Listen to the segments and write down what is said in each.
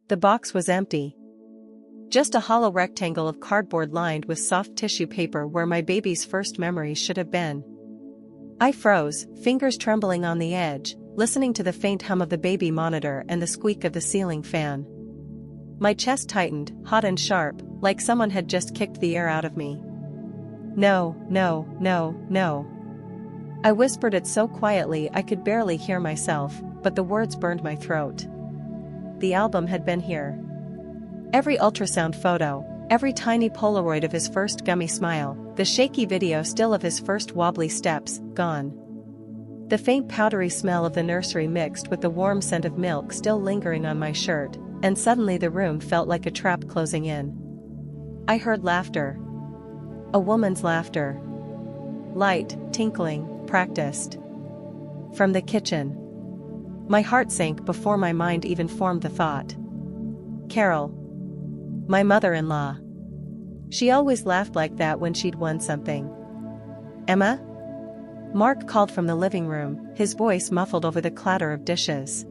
The box was empty. Just a hollow rectangle of cardboard lined with soft tissue paper where my baby's first memories should have been. I froze, fingers trembling on the edge, listening to the faint hum of the baby monitor and the squeak of the ceiling fan. My chest tightened, hot and sharp, like someone had just kicked the air out of me. No, no, no, no. I whispered it so quietly I could barely hear myself, but the words burned my throat. The album had been here. Every ultrasound photo, every tiny Polaroid of his first gummy smile, the shaky video still of his first wobbly steps, gone. The faint powdery smell of the nursery mixed with the warm scent of milk still lingering on my shirt, and suddenly the room felt like a trap closing in. I heard laughter. A woman's laughter. Light, tinkling, practiced. From the kitchen. My heart sank before my mind even formed the thought. Carol. My mother-in-law. She always laughed like that when she'd won something. Emma? Mark called from the living room, his voice muffled over the clatter of dishes.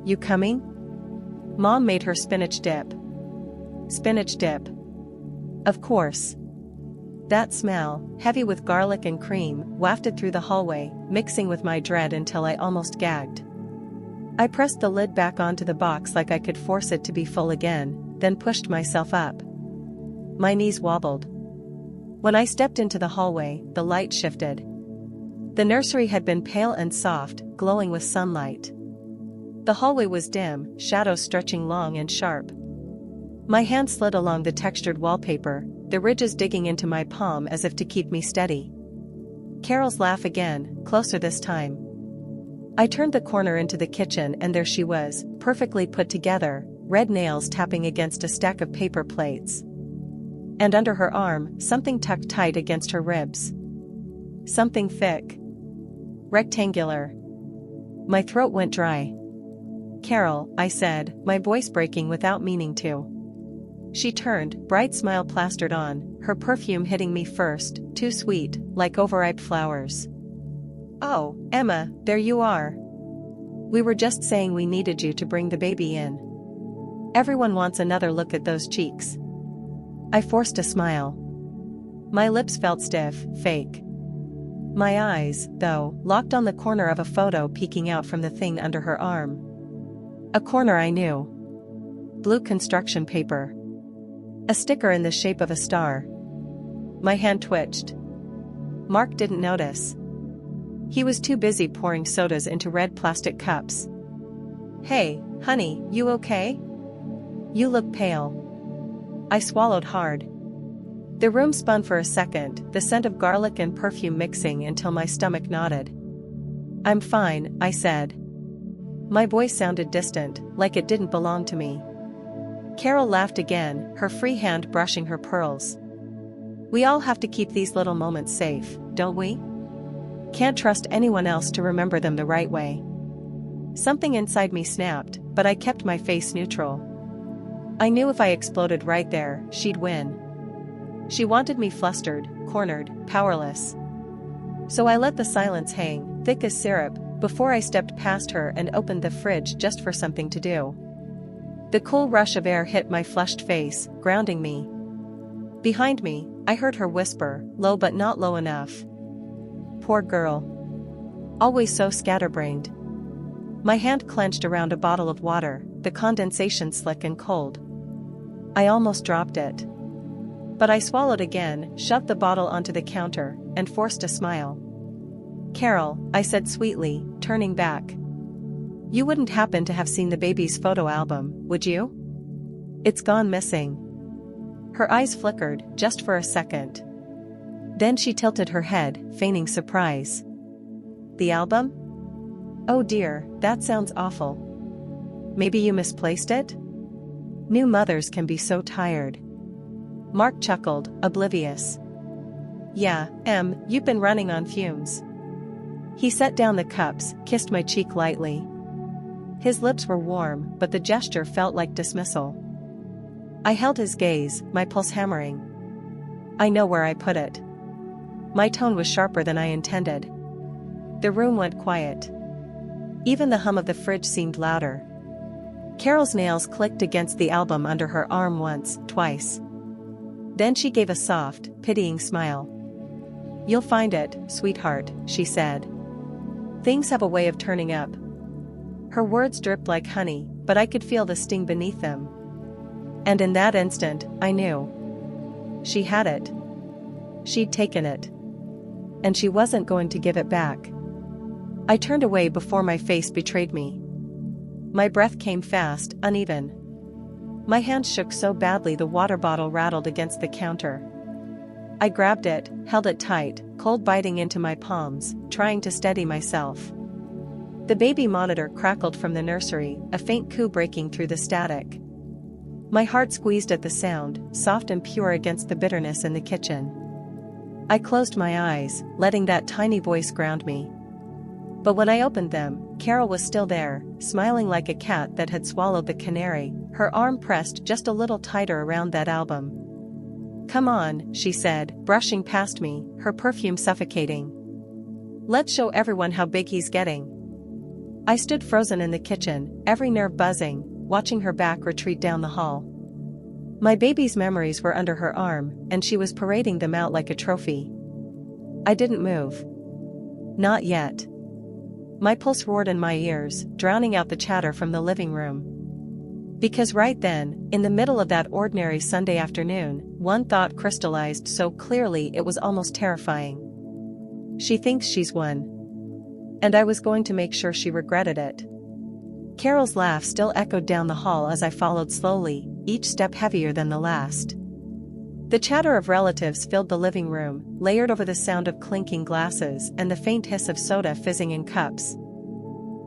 You coming? Mom made her spinach dip. Spinach dip. Of course. That smell, heavy with garlic and cream, wafted through the hallway, mixing with my dread until I almost gagged. I pressed the lid back onto the box like I could force it to be full again, then pushed myself up. My knees wobbled. When I stepped into the hallway, the light shifted. The nursery had been pale and soft, glowing with sunlight. The hallway was dim, shadows stretching long and sharp. My hand slid along the textured wallpaper, the ridges digging into my palm as if to keep me steady. Carol's laugh again, closer this time. I turned the corner into the kitchen and there she was, perfectly put together, red nails tapping against a stack of paper plates. And under her arm, something tucked tight against her ribs. Something thick. Rectangular. My throat went dry. Carol, I said, my voice breaking without meaning to. She turned, bright smile plastered on, her perfume hitting me first, too sweet, like overripe flowers. Oh, Emma, there you are. We were just saying we needed you to bring the baby in. Everyone wants another look at those cheeks. I forced a smile. My lips felt stiff, fake. My eyes, though, locked on the corner of a photo peeking out from the thing under her arm. A corner I knew. Blue construction paper. A sticker in the shape of a star. My hand twitched. Mark didn't notice. He was too busy pouring sodas into red plastic cups. Hey, honey, you okay? You look pale. I swallowed hard. The room spun for a second, the scent of garlic and perfume mixing until my stomach knotted. I'm fine, I said. My voice sounded distant, like it didn't belong to me. Carol laughed again, her free hand brushing her pearls. We all have to keep these little moments safe, don't we? Can't trust anyone else to remember them the right way. Something inside me snapped, but I kept my face neutral. I knew if I exploded right there, she'd win. She wanted me flustered, cornered, powerless. So I let the silence hang, thick as syrup, before I stepped past her and opened the fridge just for something to do. The cool rush of air hit my flushed face, grounding me. Behind me, I heard her whisper, low but not low enough. Poor girl. Always so scatterbrained. My hand clenched around a bottle of water, the condensation slick and cold. I almost dropped it. But I swallowed again, shoved the bottle onto the counter, and forced a smile. Carol, I said sweetly, turning back. You wouldn't happen to have seen the baby's photo album, would you? It's gone missing. Her eyes flickered, just for a second. Then she tilted her head, feigning surprise. The album? Oh dear, that sounds awful. Maybe you misplaced it? New mothers can be so tired. Mark chuckled, oblivious. Yeah, you've been running on fumes. He set down the cups, kissed my cheek lightly. His lips were warm, but the gesture felt like dismissal. I held his gaze, my pulse hammering. I know where I put it. My tone was sharper than I intended. The room went quiet. Even the hum of the fridge seemed louder. Carol's nails clicked against the album under her arm once, twice. Then she gave a soft, pitying smile. "You'll find it, sweetheart," she said. "Things have a way of turning up." Her words dripped like honey, but I could feel the sting beneath them. And in that instant, I knew. She had it. She'd taken it. And she wasn't going to give it back. I turned away before my face betrayed me. My breath came fast, uneven. My hands shook so badly the water bottle rattled against the counter. I grabbed it, held it tight, cold biting into my palms, trying to steady myself. The baby monitor crackled from the nursery, a faint coo breaking through the static. My heart squeezed at the sound, soft and pure against the bitterness in the kitchen. I closed my eyes, letting that tiny voice ground me. But when I opened them, Carol was still there, smiling like a cat that had swallowed the canary, her arm pressed just a little tighter around that album. "Come on," she said, brushing past me, her perfume suffocating. "Let's show everyone how big he's getting." I stood frozen in the kitchen, every nerve buzzing, watching her back retreat down the hall. My baby's memories were under her arm, and she was parading them out like a trophy. I didn't move. Not yet. My pulse roared in my ears, drowning out the chatter from the living room. Because right then, in the middle of that ordinary Sunday afternoon, one thought crystallized so clearly it was almost terrifying. She thinks she's won. And I was going to make sure she regretted it. Carol's laugh still echoed down the hall as I followed slowly, each step heavier than the last. The chatter of relatives filled the living room, layered over the sound of clinking glasses and the faint hiss of soda fizzing in cups.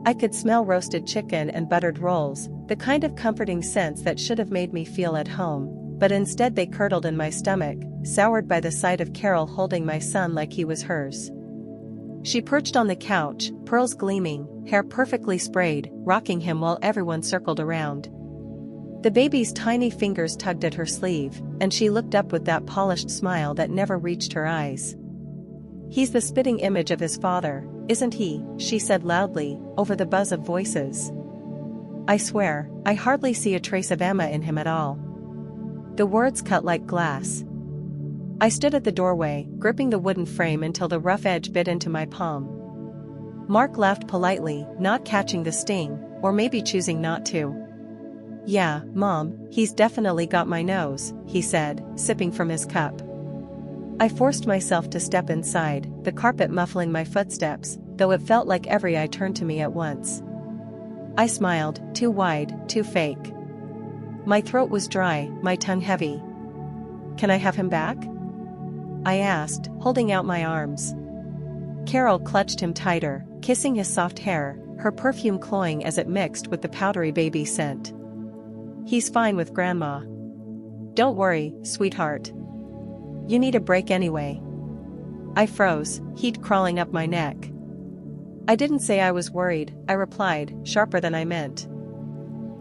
I could smell roasted chicken and buttered rolls, the kind of comforting scents that should have made me feel at home, but instead they curdled in my stomach, soured by the sight of Carol holding my son like he was hers. She perched on the couch, pearls gleaming, hair perfectly sprayed, rocking him while everyone circled around. The baby's tiny fingers tugged at her sleeve, and she looked up with that polished smile that never reached her eyes. "He's the spitting image of his father, isn't he?" she said loudly, over the buzz of voices. "I swear, I hardly see a trace of Emma in him at all." The words cut like glass. I stood at the doorway, gripping the wooden frame until the rough edge bit into my palm. Mark laughed politely, not catching the sting, or maybe choosing not to. "Yeah, Mom, he's definitely got my nose," he said, sipping from his cup. I forced myself to step inside, the carpet muffling my footsteps, though it felt like every eye turned to me at once. I smiled, too wide, too fake. My throat was dry, my tongue heavy. "Can I have him back?" I asked, holding out my arms. Carol clutched him tighter, kissing his soft hair, her perfume cloying as it mixed with the powdery baby scent. "He's fine with Grandma. Don't worry, sweetheart. You need a break anyway." I froze, heat crawling up my neck. "I didn't say I was worried," I replied, sharper than I meant.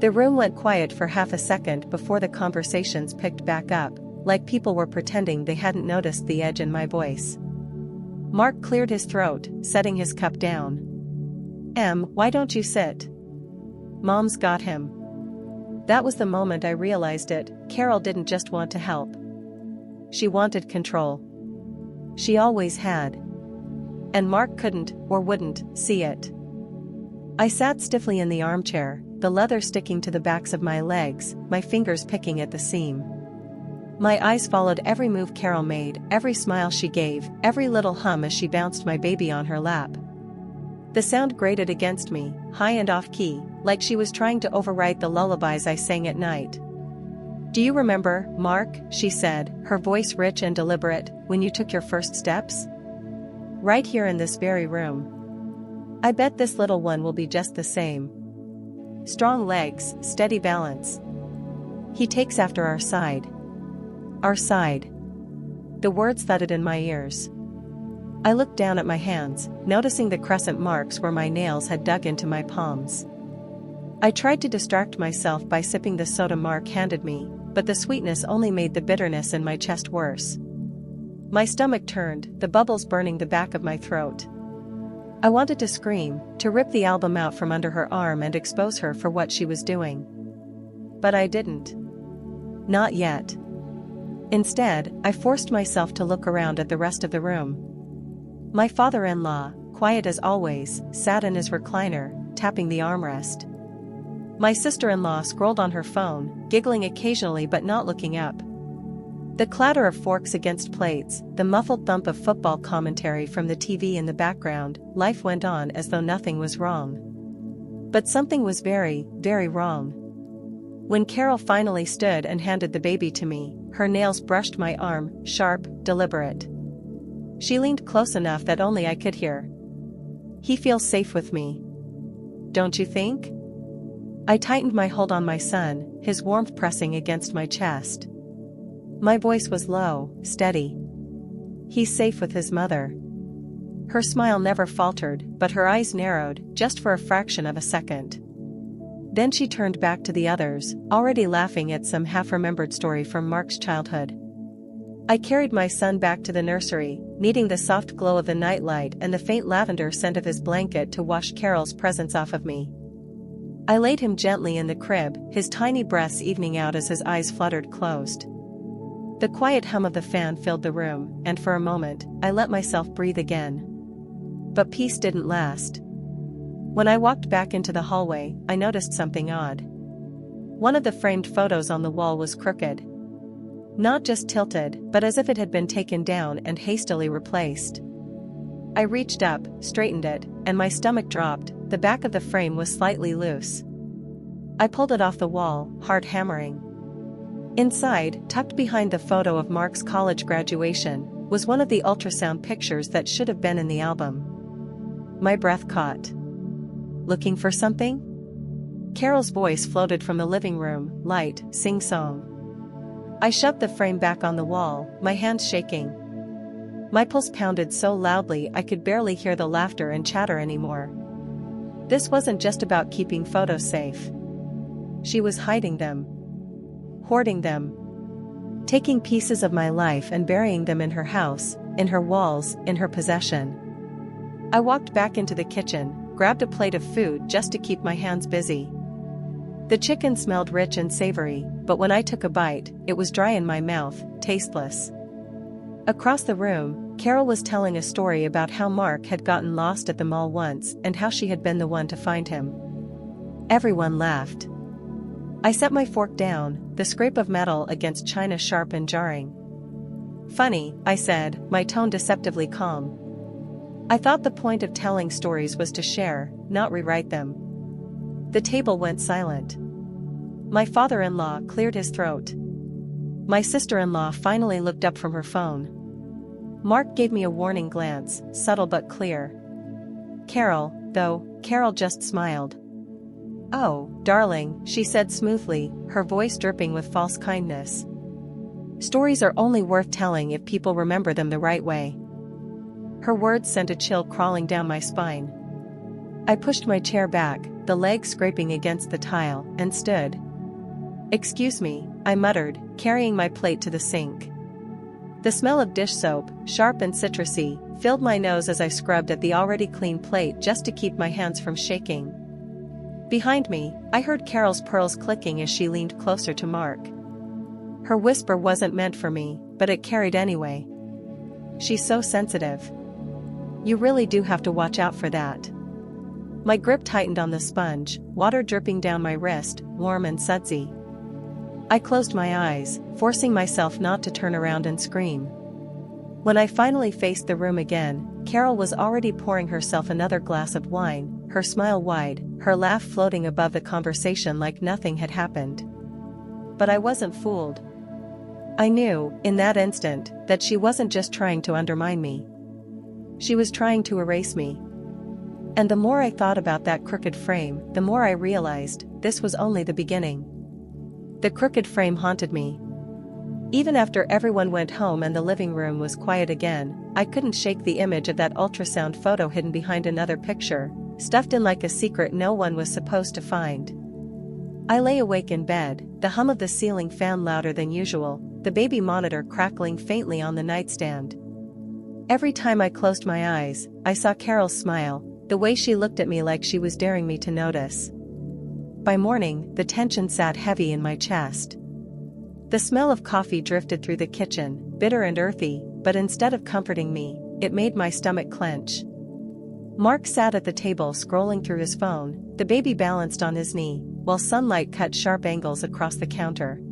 The room went quiet for half a second before the conversations picked back up, like people were pretending they hadn't noticed the edge in my voice. Mark cleared his throat, setting his cup down. Why don't you sit? Mom's got him." That was the moment I realized it. Carol didn't just want to help. She wanted control. She always had. And Mark couldn't, or wouldn't, see it. I sat stiffly in the armchair, the leather sticking to the backs of my legs, my fingers picking at the seam. My eyes followed every move Carol made, every smile she gave, every little hum as she bounced my baby on her lap. The sound grated against me, high and off-key, like she was trying to overwrite the lullabies I sang at night. "Do you remember, Mark," she said, her voice rich and deliberate, "when you took your first steps? Right here in this very room. I bet this little one will be just the same. Strong legs, steady balance. He takes after our side. Our side." The words thudded in my ears. I looked down at my hands, noticing the crescent marks where my nails had dug into my palms. I tried to distract myself by sipping the soda Mark handed me, but the sweetness only made the bitterness in my chest worse. My stomach turned, the bubbles burning the back of my throat. I wanted to scream, to rip the album out from under her arm and expose her for what she was doing. But I didn't. Not yet. Instead, I forced myself to look around at the rest of the room. My father-in-law, quiet as always, sat in his recliner, tapping the armrest. My sister-in-law scrolled on her phone, giggling occasionally but not looking up. The clatter of forks against plates, the muffled thump of football commentary from the TV in the background, life went on as though nothing was wrong. But something was very, very wrong. When Carol finally stood and handed the baby to me, her nails brushed my arm, sharp, deliberate. She leaned close enough that only I could hear. "He feels safe with me. Don't you think?" I tightened my hold on my son, his warmth pressing against my chest. My voice was low, steady. "He's safe with his mother." Her smile never faltered, but her eyes narrowed, just for a fraction of a second. Then she turned back to the others, already laughing at some half-remembered story from Mark's childhood. I carried my son back to the nursery, needing the soft glow of the nightlight and the faint lavender scent of his blanket to wash Carol's presence off of me. I laid him gently in the crib, his tiny breaths evening out as his eyes fluttered closed. The quiet hum of the fan filled the room, and for a moment, I let myself breathe again. But peace didn't last. When I walked back into the hallway, I noticed something odd. One of the framed photos on the wall was crooked. Not just tilted, but as if it had been taken down and hastily replaced. I reached up, straightened it, and my stomach dropped. The back of the frame was slightly loose. I pulled it off the wall, heart hammering. Inside, tucked behind the photo of Mark's college graduation, was one of the ultrasound pictures that should have been in the album. My breath caught. "Looking for something?" Carol's voice floated from the living room, light, sing-song. I shoved the frame back on the wall, my hands shaking. My pulse pounded so loudly I could barely hear the laughter and chatter anymore. This wasn't just about keeping photos safe. She was hiding them. Hoarding them. Taking pieces of my life and burying them in her house, in her walls, in her possession. I walked back into the kitchen, grabbed a plate of food just to keep my hands busy. The chicken smelled rich and savory, but when I took a bite, it was dry in my mouth, tasteless. Across the room, Carol was telling a story about how Mark had gotten lost at the mall once and how she had been the one to find him. Everyone laughed. I set my fork down, the scrape of metal against china sharp and jarring. "Funny," I said, my tone deceptively calm. I thought the point of telling stories was to share, not rewrite them. The table went silent. My father-in-law cleared his throat. My sister-in-law finally looked up from her phone. Mark gave me a warning glance, subtle but clear. Carol just smiled. "Oh, darling," she said smoothly, her voice dripping with false kindness. "Stories are only worth telling if people remember them the right way." Her words sent a chill crawling down my spine. I pushed my chair back, the legs scraping against the tile, and stood. "Excuse me," I muttered, carrying my plate to the sink. The smell of dish soap, sharp and citrusy, filled my nose as I scrubbed at the already clean plate just to keep my hands from shaking. Behind me, I heard Carol's pearls clicking as she leaned closer to Mark. Her whisper wasn't meant for me, but it carried anyway. "She's so sensitive. You really do have to watch out for that." My grip tightened on the sponge, water dripping down my wrist, warm and sudsy. I closed my eyes, forcing myself not to turn around and scream. When I finally faced the room again, Carol was already pouring herself another glass of wine, her smile wide, her laugh floating above the conversation like nothing had happened. But I wasn't fooled. I knew, in that instant, that she wasn't just trying to undermine me. She was trying to erase me. And the more I thought about that crooked frame, the more I realized, this was only the beginning. The crooked frame haunted me. Even after everyone went home and the living room was quiet again, I couldn't shake the image of that ultrasound photo hidden behind another picture, stuffed in like a secret no one was supposed to find. I lay awake in bed, the hum of the ceiling fan louder than usual, the baby monitor crackling faintly on the nightstand. Every time I closed my eyes, I saw Carol's smile, the way she looked at me like she was daring me to notice. By morning, the tension sat heavy in my chest. The smell of coffee drifted through the kitchen, bitter and earthy, but instead of comforting me, it made my stomach clench. Mark sat at the table scrolling through his phone, the baby balanced on his knee, while sunlight cut sharp angles across the counter.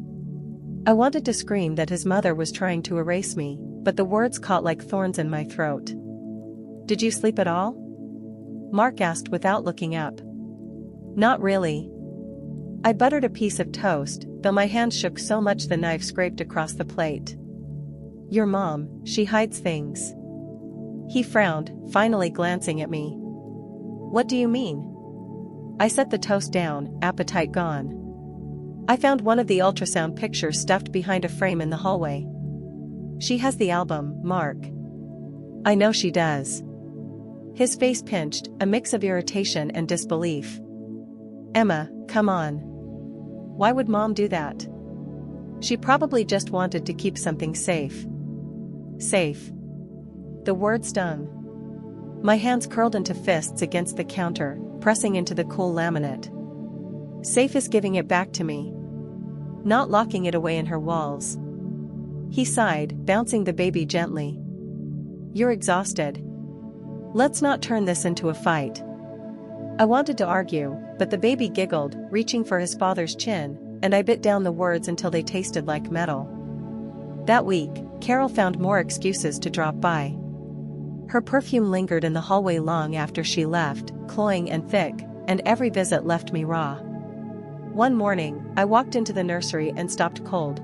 I wanted to scream that his mother was trying to erase me, but the words caught like thorns in my throat. "Did you sleep at all?" Mark asked without looking up. "Not really." I buttered a piece of toast, though my hand shook so much the knife scraped across the plate. "Your mom, she hides things." He frowned, finally glancing at me. "What do you mean?" I set the toast down, appetite gone. I found one of the ultrasound pictures stuffed behind a frame in the hallway. "She has the album, Mark." "I know she does." His face pinched, a mix of irritation and disbelief. "Emma, come on. Why would Mom do that?" "She probably just wanted to keep something safe." Safe. The word stung. My hands curled into fists against the counter, pressing into the cool laminate. Safe is giving it back to me, not locking it away in her walls. He sighed, bouncing the baby gently. "You're exhausted. Let's not turn this into a fight." I wanted to argue, but the baby giggled, reaching for his father's chin, and I bit down the words until they tasted like metal. That week, Carol found more excuses to drop by. Her perfume lingered in the hallway long after she left, cloying and thick, and every visit left me raw. One morning, I walked into the nursery and stopped cold.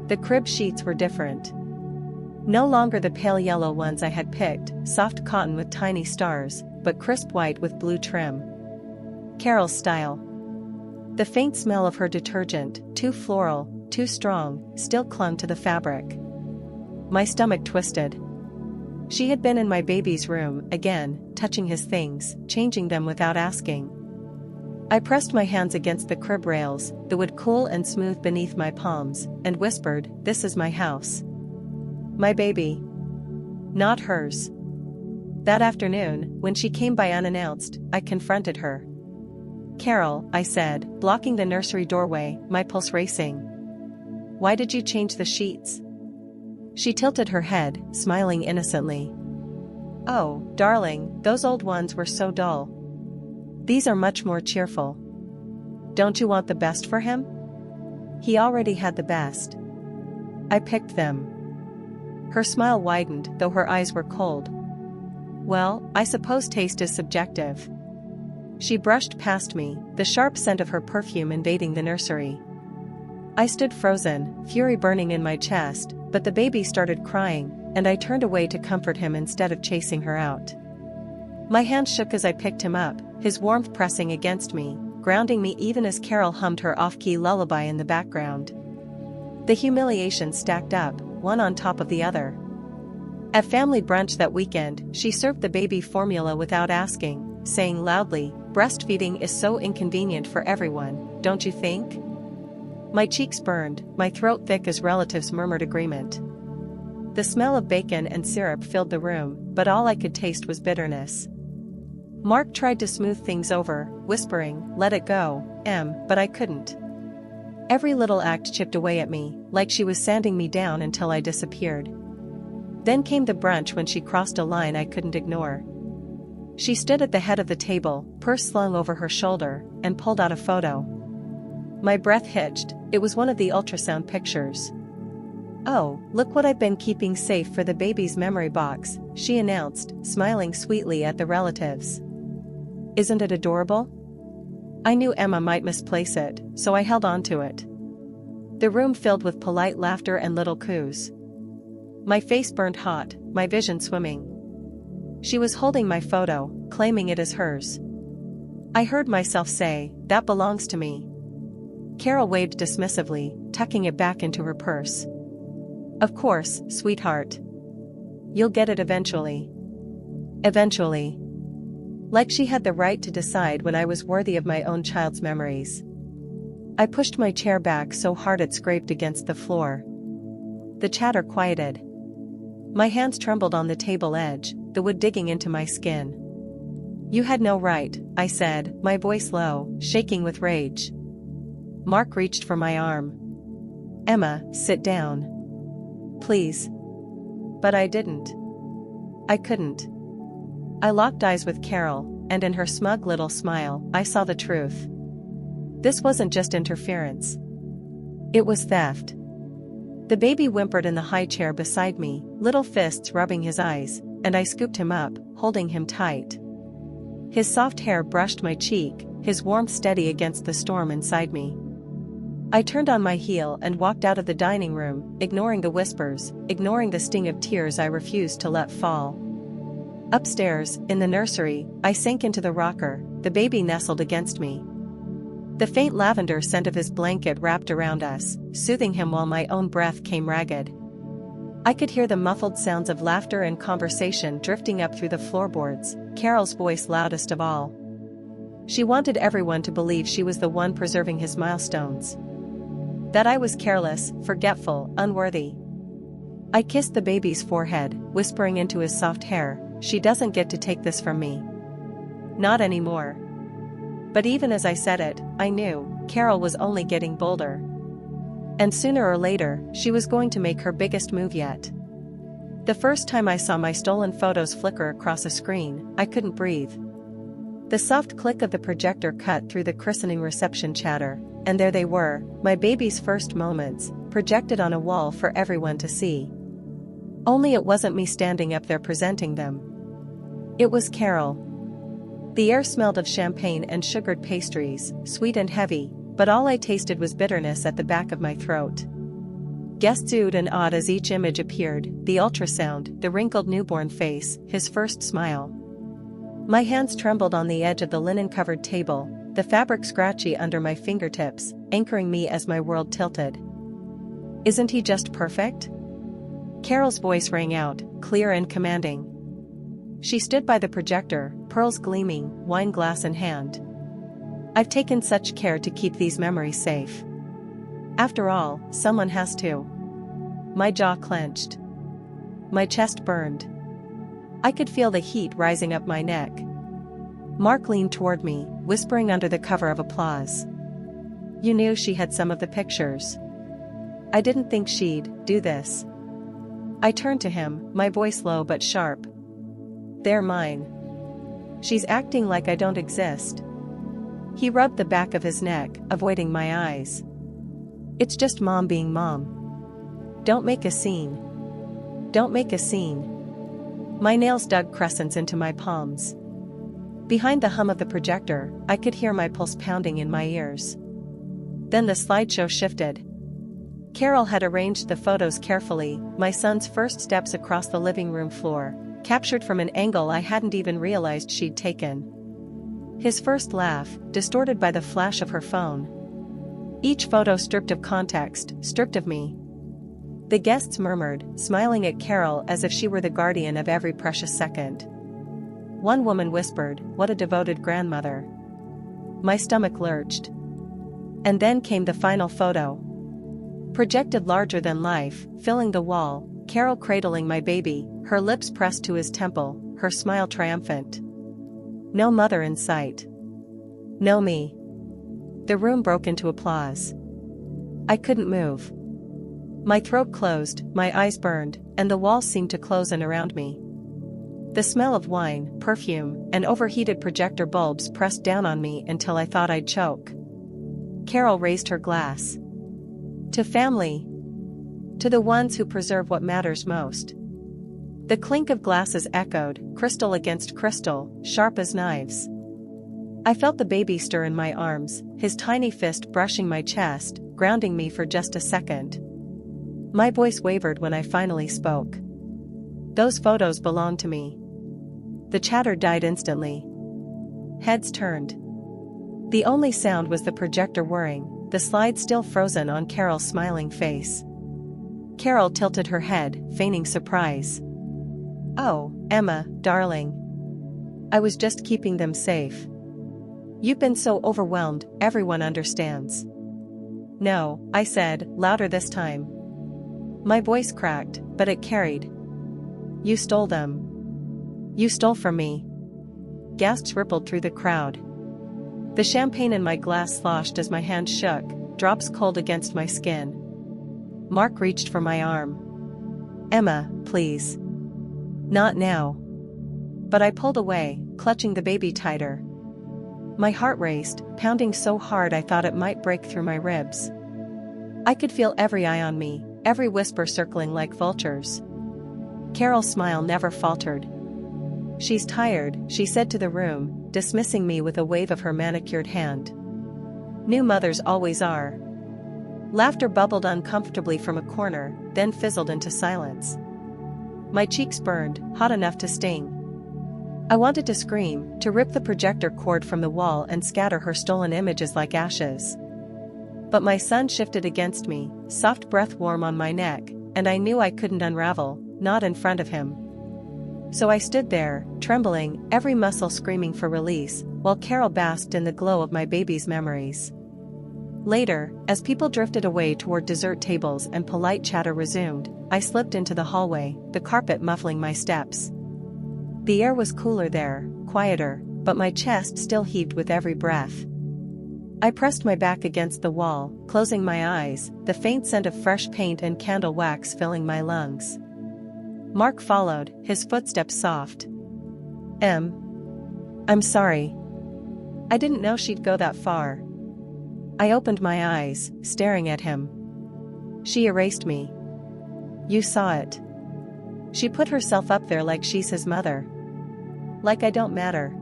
The crib sheets were different. No longer the pale yellow ones I had picked, soft cotton with tiny stars, but crisp white with blue trim. Carol's style. The faint smell of her detergent, too floral, too strong, still clung to the fabric. My stomach twisted. She had been in my baby's room, again, touching his things, changing them without asking. I pressed my hands against the crib rails, the wood cool and smooth beneath my palms, and whispered, "This is my house. My baby. Not hers." That afternoon, when she came by unannounced, I confronted her. "Carol," I said, blocking the nursery doorway, my pulse racing. "Why did you change the sheets?" She tilted her head, smiling innocently. "Oh, darling, those old ones were so dull. These are much more cheerful. Don't you want the best for him?" He already had the best. I picked them. Her smile widened, though her eyes were cold. "Well, I suppose taste is subjective." She brushed past me, the sharp scent of her perfume invading the nursery. I stood frozen, fury burning in my chest, but the baby started crying, and I turned away to comfort him instead of chasing her out. My hand shook as I picked him up, his warmth pressing against me, grounding me even as Carol hummed her off-key lullaby in the background. The humiliation stacked up, one on top of the other. At family brunch that weekend, she served the baby formula without asking, saying loudly, "Breastfeeding is so inconvenient for everyone, don't you think?" My cheeks burned, my throat thick as relatives murmured agreement. The smell of bacon and syrup filled the room, but all I could taste was bitterness. Mark tried to smooth things over, whispering, "Let it go, Em," but I couldn't. Every little act chipped away at me, like she was sanding me down until I disappeared. Then came the brunch when she crossed a line I couldn't ignore. She stood at the head of the table, purse slung over her shoulder, and pulled out a photo. My breath hitched, it was one of the ultrasound pictures. "Oh, look what I've been keeping safe for the baby's memory box," she announced, smiling sweetly at the relatives. "Isn't it adorable?" I knew Emma might misplace it, so I held on to it. The room filled with polite laughter and little coos. My face burned hot, my vision swimming. She was holding my photo, claiming it as hers. I heard myself say, "That belongs to me." Carol waved dismissively, tucking it back into her purse. "Of course, sweetheart. You'll get it eventually." Eventually. Like she had the right to decide when I was worthy of my own child's memories. I pushed my chair back so hard it scraped against the floor. The chatter quieted. My hands trembled on the table edge, the wood digging into my skin. You had no right, I said, my voice low, shaking with rage. Mark reached for my arm. Emma, sit down. Please. But I didn't. I couldn't. I locked eyes with Carol, and in her smug little smile, I saw the truth. This wasn't just interference. It was theft. The baby whimpered in the high chair beside me, little fists rubbing his eyes, and I scooped him up, holding him tight. His soft hair brushed my cheek, his warmth steady against the storm inside me. I turned on my heel and walked out of the dining room, ignoring the whispers, ignoring the sting of tears I refused to let fall. Upstairs, in the nursery, I sank into the rocker, the baby nestled against me. The faint lavender scent of his blanket wrapped around us, soothing him while my own breath came ragged. I could hear the muffled sounds of laughter and conversation drifting up through the floorboards, Carol's voice loudest of all. She wanted everyone to believe she was the one preserving his milestones. That I was careless, forgetful, unworthy. I kissed the baby's forehead, whispering into his soft hair, "She doesn't get to take this from me. Not anymore." But even as I said it, I knew, Carol was only getting bolder. And sooner or later, she was going to make her biggest move yet. The first time I saw my stolen photos flicker across a screen, I couldn't breathe. The soft click of the projector cut through the christening reception chatter, and there they were, my baby's first moments, projected on a wall for everyone to see. Only it wasn't me standing up there presenting them. It was Carol. The air smelled of champagne and sugared pastries, sweet and heavy, but all I tasted was bitterness at the back of my throat. Guests oohed and awed as each image appeared, the ultrasound, the wrinkled newborn face, his first smile. My hands trembled on the edge of the linen-covered table, the fabric scratchy under my fingertips, anchoring me as my world tilted. "Isn't he just perfect?" Carol's voice rang out, clear and commanding. She stood by the projector, pearls gleaming, wine glass in hand. "I've taken such care to keep these memories safe. After all, someone has to." My jaw clenched. My chest burned. I could feel the heat rising up my neck. Mark leaned toward me, whispering under the cover of applause. "You knew she had some of the pictures. I didn't think she'd do this." I turned to him, my voice low but sharp. "They're mine. She's acting like I don't exist." He rubbed the back of his neck, avoiding my eyes. "It's just mom being mom. Don't make a scene. Don't make a scene." My nails dug crescents into my palms. Behind the hum of the projector, I could hear my pulse pounding in my ears. Then the slideshow shifted. Carol had arranged the photos carefully, my son's first steps across the living room floor, captured from an angle I hadn't even realized she'd taken. His first laugh, distorted by the flash of her phone. Each photo stripped of context, stripped of me. The guests murmured, smiling at Carol as if she were the guardian of every precious second. One woman whispered, "What a devoted grandmother." My stomach lurched. And then came the final photo. Projected larger than life, filling the wall, Carol cradling my baby, her lips pressed to his temple, her smile triumphant. No mother in sight. No me. The room broke into applause. I couldn't move. My throat closed, my eyes burned, and the walls seemed to close in around me. The smell of wine, perfume, and overheated projector bulbs pressed down on me until I thought I'd choke. Carol raised her glass. To family. To the ones who preserve what matters most. The clink of glasses echoed, crystal against crystal, sharp as knives. I felt the baby stir in my arms, his tiny fist brushing my chest, grounding me for just a second. My voice wavered when I finally spoke. "Those photos belong to me." The chatter died instantly. Heads turned. The only sound was the projector whirring, the slide still frozen on Carol's smiling face. Carol tilted her head, feigning surprise. "Oh, Emma, darling. I was just keeping them safe. You've been so overwhelmed, everyone understands." "No," I said, louder this time. My voice cracked, but it carried. "You stole them. You stole from me. gasps rippled through the crowd. The champagne in my glass sloshed as my hand shook, drops cold against my skin. Mark reached for my arm. "Emma, please. Not now." But I pulled away, clutching the baby tighter. My heart raced, pounding so hard I thought it might break through my ribs. I could feel every eye on me, every whisper circling like vultures. Carol's smile never faltered. "She's tired," she said to the room, dismissing me with a wave of her manicured hand. New mothers always are. Laughter bubbled uncomfortably from a corner, then fizzled into silence. My cheeks burned, hot enough to sting. I wanted to scream, to rip the projector cord from the wall and scatter her stolen images like ashes. But my son shifted against me, soft breath warm on my neck, and I knew I couldn't unravel, not in front of him. So I stood there, trembling, every muscle screaming for release, while Carol basked in the glow of my baby's memories. Later, as people drifted away toward dessert tables and polite chatter resumed, I slipped into the hallway, the carpet muffling my steps. The air was cooler there, quieter, but my chest still heaved with every breath. I pressed my back against the wall, closing my eyes, the faint scent of fresh paint and candle wax filling my lungs. Mark followed, his footsteps soft. I'm sorry. I didn't know she'd go that far." I opened my eyes, staring at him. She erased me. "You saw it." She put herself up there like she's his mother. Like I don't matter.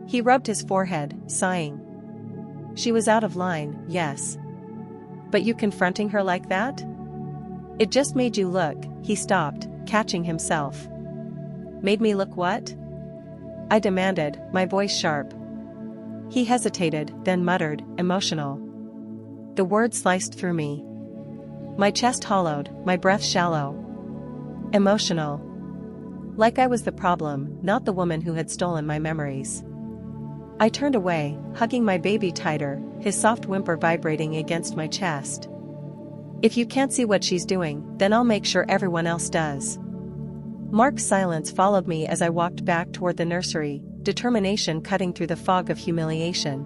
He rubbed his forehead, sighing. "She was out of line, yes. But you confronting her like that? It just made you look." He stopped, catching himself. "Made me look what?" I demanded, my voice sharp. He hesitated, then muttered, "Emotional." The word sliced through me. My chest hollowed, my breath shallow. Emotional. Like I was the problem, not the woman who had stolen my memories. I turned away, hugging my baby tighter, his soft whimper vibrating against my chest. "If you can't see what she's doing, then I'll make sure everyone else does." Mark's silence followed me as I walked back toward the nursery, determination cutting through the fog of humiliation.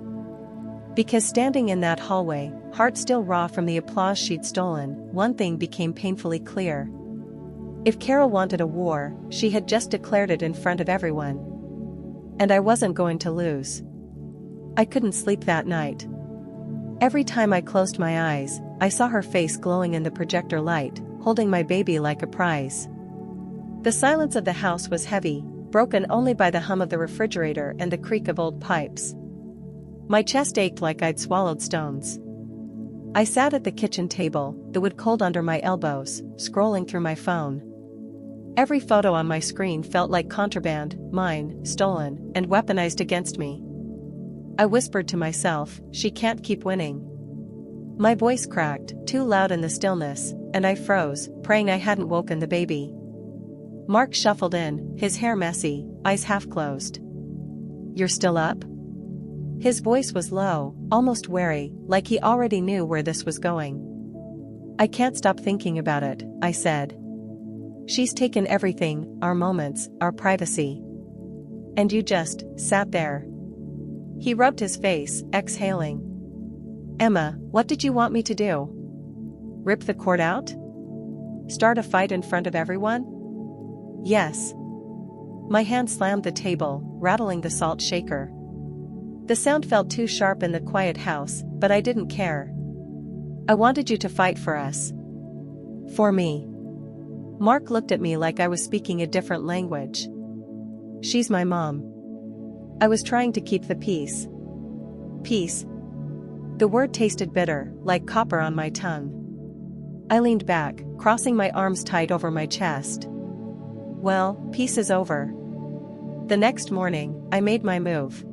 Because standing in that hallway, heart still raw from the applause she'd stolen, one thing became painfully clear. If Carol wanted a war, she had just declared it in front of everyone. And I wasn't going to lose. I couldn't sleep that night. Every time I closed my eyes, I saw her face glowing in the projector light, holding my baby like a prize. The silence of the house was heavy, broken only by the hum of the refrigerator and the creak of old pipes. My chest ached like I'd swallowed stones. I sat at the kitchen table, the wood cold under my elbows, scrolling through my phone. Every photo on my screen felt like contraband, mine, stolen, and weaponized against me. I whispered to myself, "She can't keep winning." My voice cracked, too loud in the stillness, and I froze, praying I hadn't woken the baby. Mark shuffled in, his hair messy, eyes half closed. "You're still up?" His voice was low, almost wary, like he already knew where this was going. "I can't stop thinking about it," I said. "She's taken everything, our moments, our privacy. And you just sat there." He rubbed his face, exhaling. "Emma, what did you want me to do? Rip the cord out? Start a fight in front of everyone?" "Yes." My hand slammed the table, rattling the salt shaker. The sound felt too sharp in the quiet house, but I didn't care. "I wanted you to fight for us. For me." Mark looked at me like I was speaking a different language. "She's my mom." I was trying to keep the peace. Peace. The word tasted bitter, like copper on my tongue. I leaned back, crossing my arms tight over my chest. Well, peace is over. The next morning, I made my move.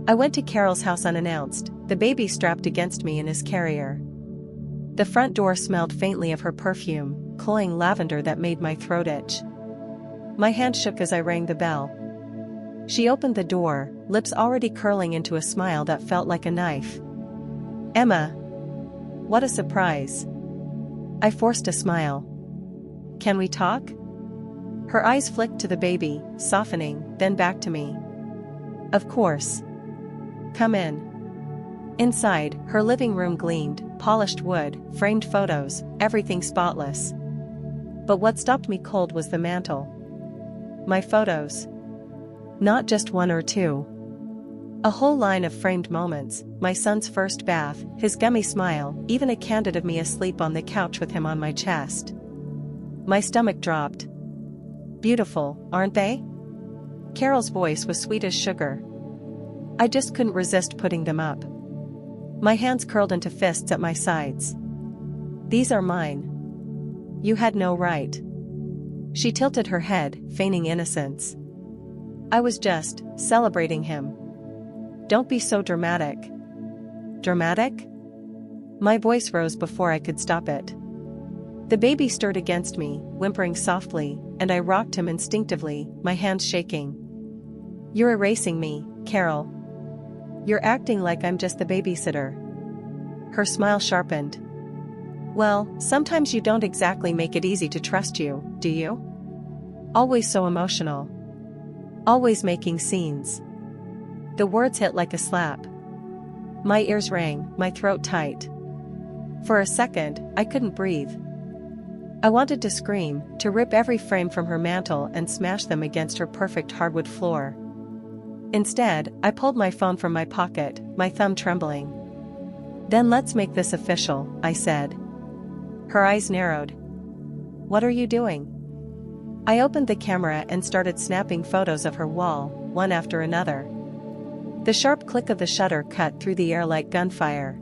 I went to Carol's house unannounced, the baby strapped against me in his carrier. The front door smelled faintly of her perfume, cloying lavender that made my throat itch. My hand shook as I rang the bell. She opened the door, lips already curling into a smile that felt like a knife. "Emma." What a surprise. I forced a smile. "Can we talk?" Her eyes flicked to the baby, softening, then back to me. Of course. Come in. Inside, her living room gleamed, polished wood, framed photos, everything spotless. But what stopped me cold was the mantle. My photos. Not just one or two. A whole line of framed moments, my son's first bath, his gummy smile, even a candid of me asleep on the couch with him on my chest. My stomach dropped. Beautiful, aren't they? Carol's voice was sweet as sugar. I just couldn't resist putting them up. My hands curled into fists at my sides. These are mine. You had no right. She tilted her head, feigning innocence. I was just celebrating him. Don't be so dramatic. Dramatic? My voice rose before I could stop it. The baby stirred against me, whimpering softly, and I rocked him instinctively, my hands shaking. You're erasing me, Carol. You're acting like I'm just the babysitter. Her smile sharpened. Well, sometimes you don't exactly make it easy to trust you, do you? Always so emotional. Always making scenes. The words hit like a slap. My ears rang, my throat tight. For a second, I couldn't breathe. I wanted to scream, to rip every frame from her mantle and smash them against her perfect hardwood floor. Instead, I pulled my phone from my pocket, my thumb trembling. Then let's make this official, I said. Her eyes narrowed. What are you doing? I opened the camera and started snapping photos of her wall, one after another. The sharp click of the shutter cut through the air like gunfire.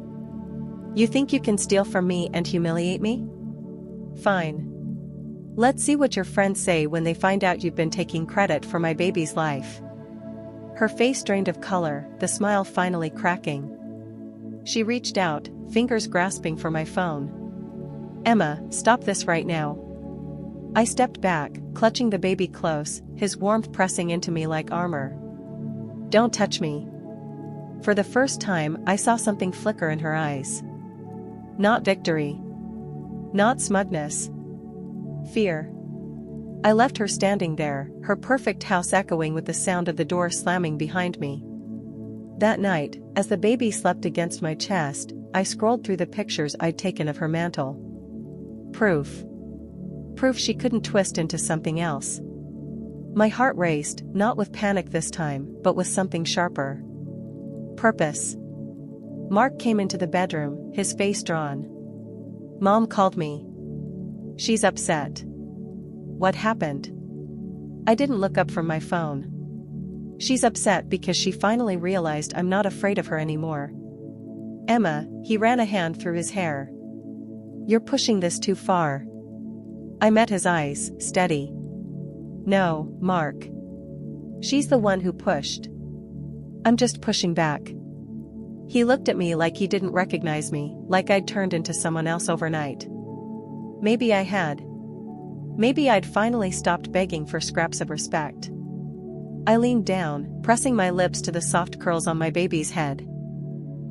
You think you can steal from me and humiliate me? Fine. Let's see what your friends say when they find out you've been taking credit for my baby's life. Her face drained of color, the smile finally cracking. She reached out, fingers grasping for my phone. Emma, stop this right now. I stepped back, clutching the baby close, his warmth pressing into me like armor. Don't touch me. For the first time, I saw something flicker in her eyes. Not victory. Not smugness. Fear. I left her standing there, her perfect house echoing with the sound of the door slamming behind me. That night, as the baby slept against my chest, I scrolled through the pictures I'd taken of her mantle. Proof. Proof she couldn't twist into something else. My heart raced, not with panic this time, but with something sharper. Purpose. Mark came into the bedroom, his face drawn. Mom called me. She's upset. What happened? I didn't look up from my phone. She's upset because she finally realized I'm not afraid of her anymore. Emma, he ran a hand through his hair. You're pushing this too far. I met his eyes, steady. No, Mark. She's the one who pushed. I'm just pushing back. He looked at me like he didn't recognize me, like I'd turned into someone else overnight. Maybe I had. Maybe I'd finally stopped begging for scraps of respect. I leaned down, pressing my lips to the soft curls on my baby's head.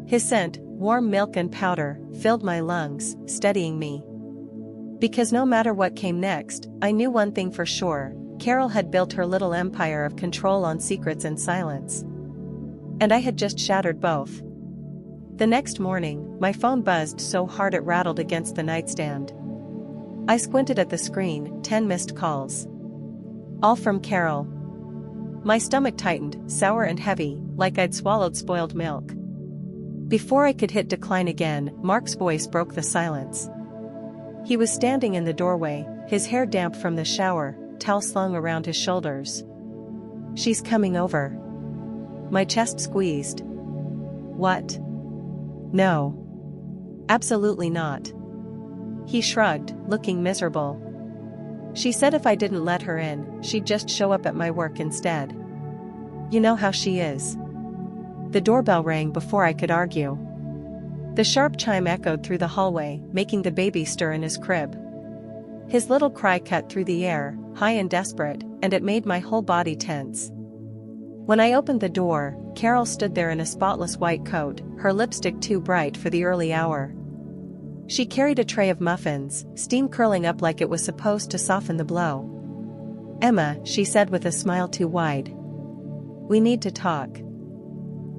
His scent, warm milk and powder, filled my lungs, steadying me. Because no matter what came next, I knew one thing for sure: Carol had built her little empire of control on secrets and silence. And I had just shattered both. The next morning, my phone buzzed so hard it rattled against the nightstand. I squinted at the screen, 10 missed calls. All from Carol. My stomach tightened, sour and heavy, like I'd swallowed spoiled milk. Before I could hit decline again, Mark's voice broke the silence. He was standing in the doorway, his hair damp from the shower, towel slung around his shoulders. She's coming over. My chest squeezed. What? No. Absolutely not. He shrugged, looking miserable. She said if I didn't let her in, she'd just show up at my work instead. You know how she is. The doorbell rang before I could argue. The sharp chime echoed through the hallway, making the baby stir in his crib. His little cry cut through the air, high and desperate, and it made my whole body tense. When I opened the door, Carol stood there in a spotless white coat, her lipstick too bright for the early hour. She carried a tray of muffins, steam curling up like it was supposed to soften the blow. Emma, she said with a smile too wide. We need to talk.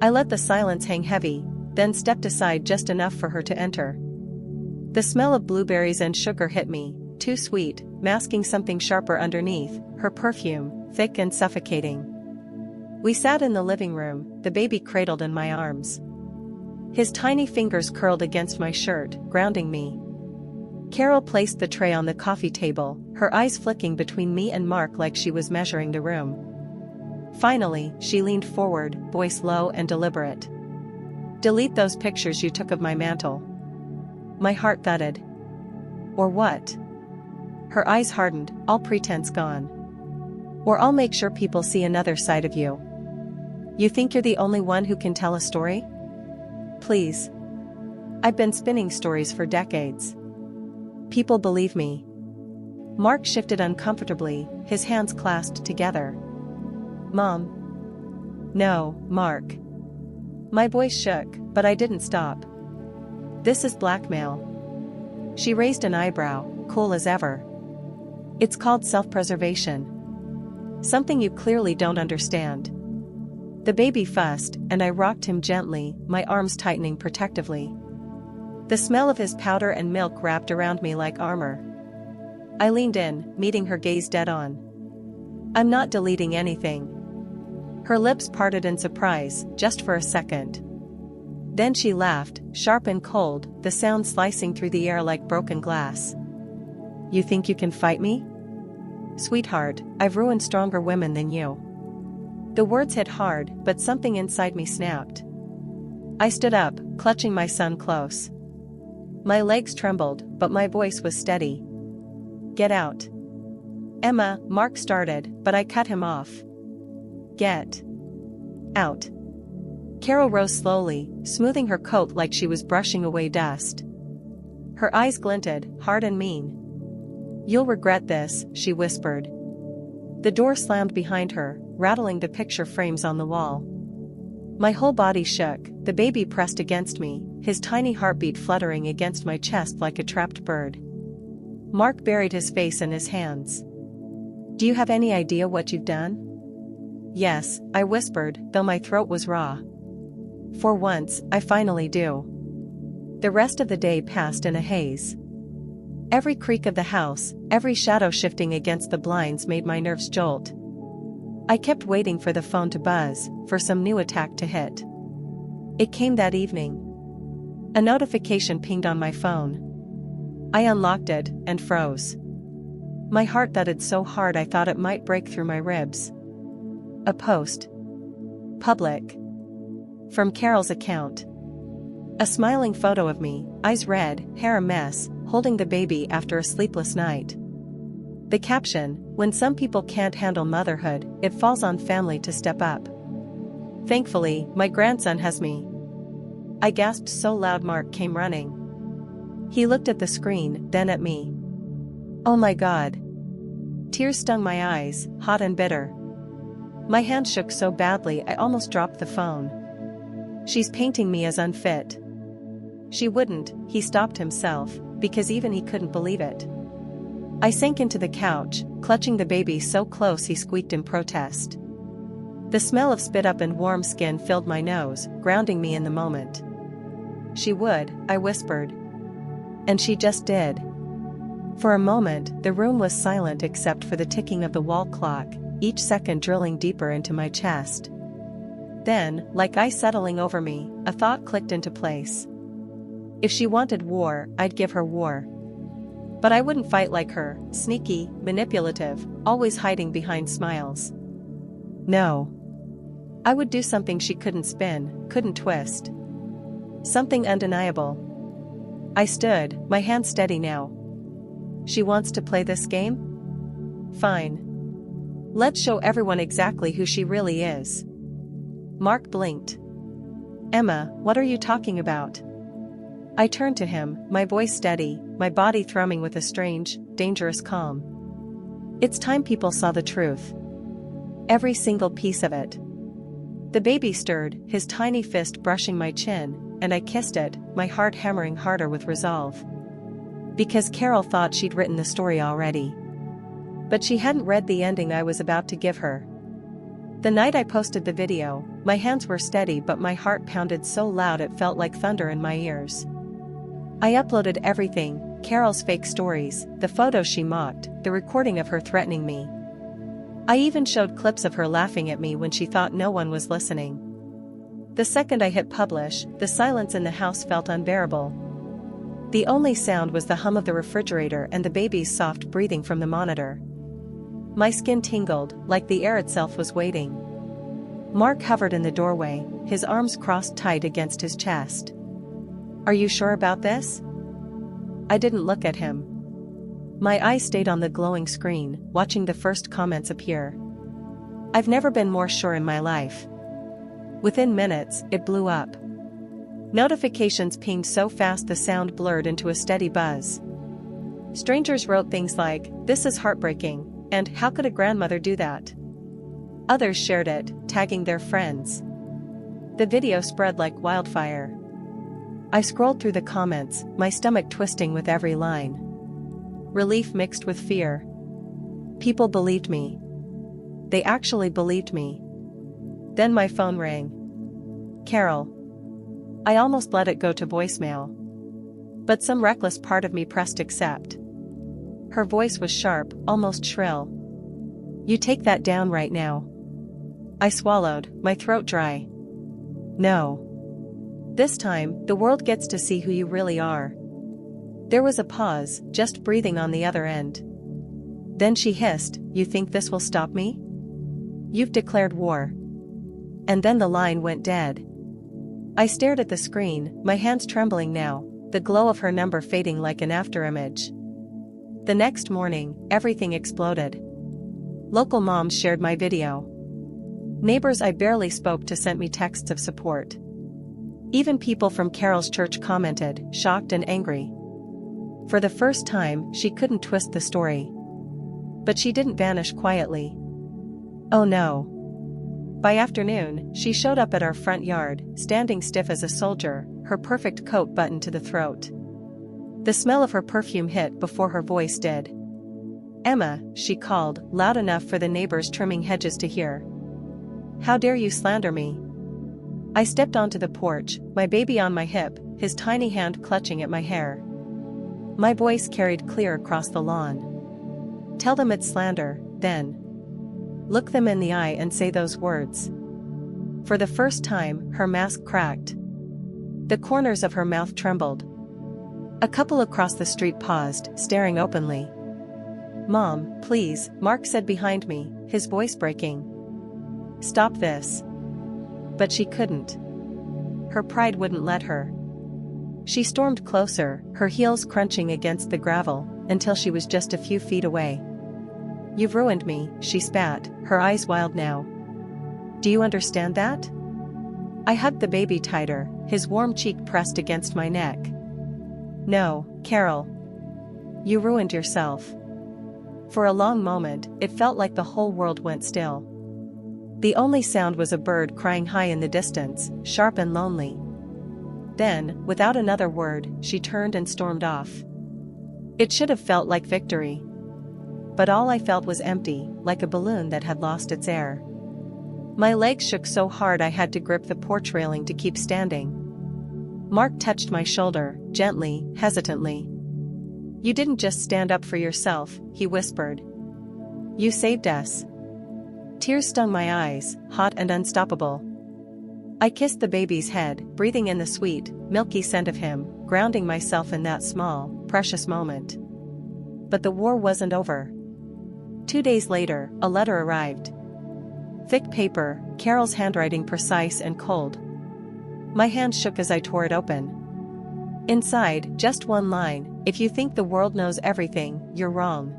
I let the silence hang heavy, then stepped aside just enough for her to enter. The smell of blueberries and sugar hit me, too sweet, masking something sharper underneath, her perfume, thick and suffocating. We sat in the living room, the baby cradled in my arms. His tiny fingers curled against my shirt, grounding me. Carol placed the tray on the coffee table, her eyes flicking between me and Mark like she was measuring the room. Finally, she leaned forward, voice low and deliberate. "Delete those pictures you took of my mantle." My heart thudded. "Or what?" Her eyes hardened, all pretense gone. "Or I'll make sure people see another side of you. You think you're the only one who can tell a story? Please. I've been spinning stories for decades. People believe me." Mark shifted uncomfortably, his hands clasped together. "Mom." "No, Mark." My voice shook, but I didn't stop. "This is blackmail." She raised an eyebrow, cool as ever. "It's called self-preservation. Something you clearly don't understand." The baby fussed, and I rocked him gently, my arms tightening protectively. The smell of his powder and milk wrapped around me like armor. I leaned in, meeting her gaze dead on. "I'm not deleting anything." Her lips parted in surprise, just for a second. Then she laughed, sharp and cold, the sound slicing through the air like broken glass. "You think you can fight me? Sweetheart, I've ruined stronger women than you." The words hit hard, but something inside me snapped. I stood up, clutching my son close. My legs trembled, but my voice was steady. "Get out." "Emma," Mark started, but I cut him off. "Get out." Carol rose slowly, smoothing her coat like she was brushing away dust. Her eyes glinted, hard and mean. "You'll regret this," she whispered. The door slammed behind her, rattling the picture frames on the wall. My whole body shook, the baby pressed against me, his tiny heartbeat fluttering against my chest like a trapped bird. Mark buried his face in his hands. "Do you have any idea what you've done?" "Yes," I whispered, though my throat was raw. "For once, I finally do." The rest of the day passed in a haze. Every creak of the house, every shadow shifting against the blinds made my nerves jolt. I kept waiting for the phone to buzz, for some new attack to hit. It came that evening. A notification pinged on my phone. I unlocked it, and froze. My heart thudded so hard I thought it might break through my ribs. A post. Public. From Carol's account. A smiling photo of me, eyes red, hair a mess, holding the baby after a sleepless night. The caption, "When some people can't handle motherhood, it falls on family to step up." Thankfully, my grandson has me. I gasped so loud Mark came running. He looked at the screen, then at me. "Oh my God." Tears stung my eyes, hot and bitter. My hand shook so badly I almost dropped the phone. "She's painting me as unfit." She wouldn't, he stopped himself, because even he couldn't believe it. I sank into the couch, clutching the baby so close he squeaked in protest. The smell of spit up and warm skin filled my nose, grounding me in the moment. "She would," I whispered. And she just did. For a moment, the room was silent except for the ticking of the wall clock, each second drilling deeper into my chest. Then, like ice settling over me, a thought clicked into place. If she wanted war, I'd give her war. But I wouldn't fight like her, sneaky, manipulative, always hiding behind smiles. No. I would do something she couldn't spin, couldn't twist. Something undeniable. I stood, my hand steady now. She wants to play this game? Fine. Let's show everyone exactly who she really is. Mark blinked. "Emma, what are you talking about?" I turned to him, my voice steady, my body thrumming with a strange, dangerous calm. "It's time people saw the truth. Every single piece of it." The baby stirred, his tiny fist brushing my chin, and I kissed it, my heart hammering harder with resolve. Because Carol thought she'd written the story already. But she hadn't read the ending I was about to give her. The night I posted the video, my hands were steady but my heart pounded so loud it felt like thunder in my ears. I uploaded everything: Carol's fake stories, the photos she mocked, the recording of her threatening me. I even showed clips of her laughing at me when she thought no one was listening. The second I hit publish, the silence in the house felt unbearable. The only sound was the hum of the refrigerator and the baby's soft breathing from the monitor. My skin tingled, like the air itself was waiting. Mark hovered in the doorway, his arms crossed tight against his chest. "Are you sure about this?" I didn't look at him. My eyes stayed on the glowing screen, watching the first comments appear. I've never been more sure in my life. Within minutes, it blew up. Notifications pinged so fast the sound blurred into a steady buzz. Strangers wrote things like, "This is heartbreaking," and "How could a grandmother do that?" Others shared it, tagging their friends. The video spread like wildfire. I scrolled through the comments, my stomach twisting with every line. Relief mixed with fear. People believed me. They actually believed me. Then my phone rang. "Carol." I almost let it go to voicemail. But some reckless part of me pressed accept. Her voice was sharp, almost shrill. "You take that down right now." I swallowed, my throat dry. "No. This time, the world gets to see who you really are." There was a pause, just breathing on the other end. Then she hissed, "You think this will stop me? You've declared war." And then the line went dead. I stared at the screen, my hands trembling now, the glow of her number fading like an afterimage. The next morning, everything exploded. Local moms shared my video. Neighbors I barely spoke to sent me texts of support. Even people from Carol's church commented, shocked and angry. For the first time, she couldn't twist the story. But she didn't vanish quietly. Oh no. By afternoon, she showed up at our front yard, standing stiff as a soldier, her perfect coat buttoned to the throat. The smell of her perfume hit before her voice did. "Emma," she called, loud enough for the neighbors trimming hedges to hear. "How dare you slander me?" I stepped onto the porch, my baby on my hip, his tiny hand clutching at my hair. My voice carried clear across the lawn. "Tell them it's slander, then. Look them in the eye and say those words." For the first time, her mask cracked. The corners of her mouth trembled. A couple across the street paused, staring openly. "Mom, please," Mark said behind me, his voice breaking. "Stop this." But she couldn't. Her pride wouldn't let her. She stormed closer, her heels crunching against the gravel, until she was just a few feet away. "You've ruined me," she spat, her eyes wild now. "Do you understand that?" I hugged the baby tighter, his warm cheek pressed against my neck. "No, Carol. You ruined yourself." For a long moment, it felt like the whole world went still. The only sound was a bird crying high in the distance, sharp and lonely. Then, without another word, she turned and stormed off. It should have felt like victory. But all I felt was empty, like a balloon that had lost its air. My legs shook so hard I had to grip the porch railing to keep standing. Mark touched my shoulder, gently, hesitantly. "You didn't just stand up for yourself," he whispered. "You saved us." Tears stung my eyes, hot and unstoppable. I kissed the baby's head, breathing in the sweet, milky scent of him, grounding myself in that small, precious moment. But the war wasn't over. 2 days later, a letter arrived. Thick paper, Carol's handwriting precise and cold. My hand shook as I tore it open. Inside, just one line: "If you think the world knows everything, you're wrong.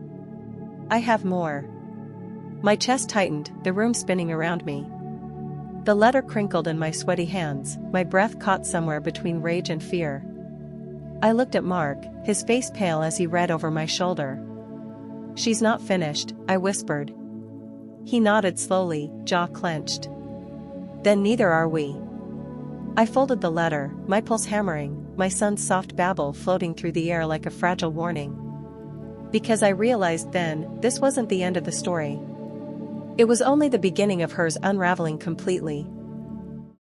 I have more." My chest tightened, the room spinning around me. The letter crinkled in my sweaty hands, my breath caught somewhere between rage and fear. I looked at Mark, his face pale as he read over my shoulder. "She's not finished," I whispered. He nodded slowly, jaw clenched. "Then neither are we." I folded the letter, my pulse hammering, my son's soft babble floating through the air like a fragile warning. Because I realized then, this wasn't the end of the story. It was only the beginning of hers unraveling completely.